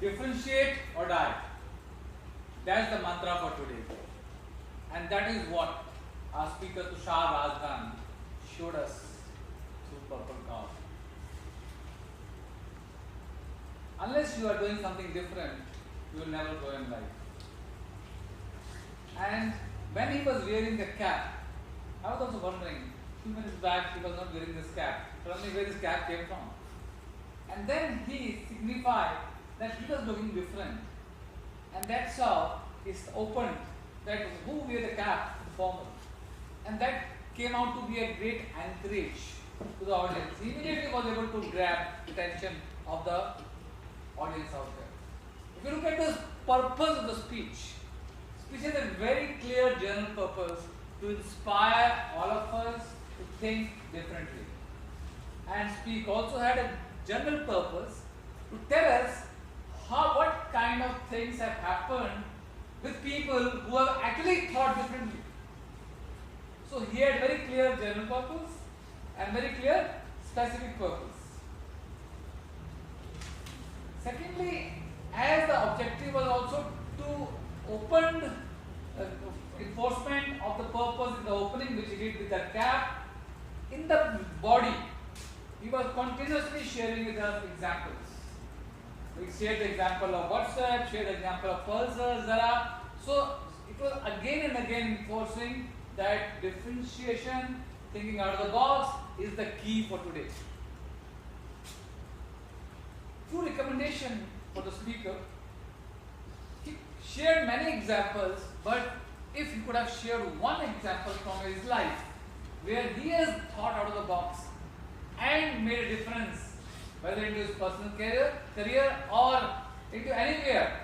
differentiate or die. That's the mantra for today. And that is what our speaker Tushar Rajgan showed us through Purple Cow. Unless you are doing something different, you will never grow in life. And when he was wearing the cap, I was also wondering, a few minutes back he was not wearing this cap. Suddenly where this cap came from. And then he signified that he was looking different. And that's how it's opened that who wear the cap to the formal. And that came out to be a great anchorage to the audience. He immediately was able to grab the attention of the audience out there. If you look at the purpose of the speech has a very clear general purpose to inspire all of us to think differently. And speak also had a general purpose to tell us what kind of things have happened with people who have actually thought differently. So he had very clear general purpose and very clear specific purpose. Secondly, as the objective was also to open enforcement of the purpose in the opening, which he did with the cap, in the body, he was continuously sharing with us examples. We shared the example of WhatsApp, shared the example of Pulsar, Zara. So it was again and again enforcing that differentiation, thinking out of the box, is the key for today. Few recommendation for the speaker. He shared many examples, but if he could have shared one example from his life where he has thought out of the box and made a difference, whether into his personal career or into anywhere,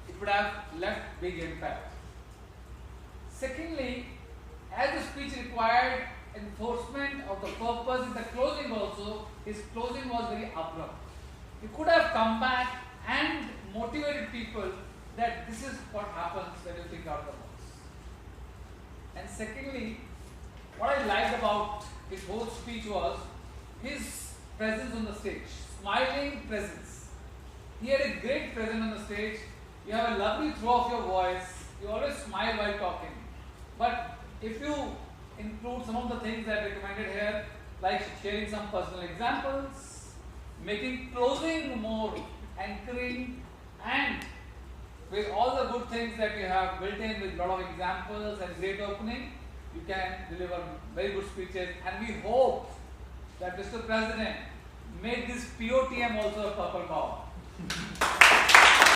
it would have left big impact. Secondly, as the speech required enforcement of the purpose in the closing also, his closing was very abrupt. He could have come back and motivated people that this is what happens when you think out of the box. And secondly, what I liked about his whole speech was his presence on the stage, smiling presence. He had a great presence on the stage. You have a lovely throw of your voice. You always smile while talking. But if you include some of the things that I recommended here, like sharing some personal examples, making closing more anchoring, and with all the good things that you have built in with a lot of examples and great opening, you can deliver very good speeches. And we hope that Mr. President make this POTM also a purple cow.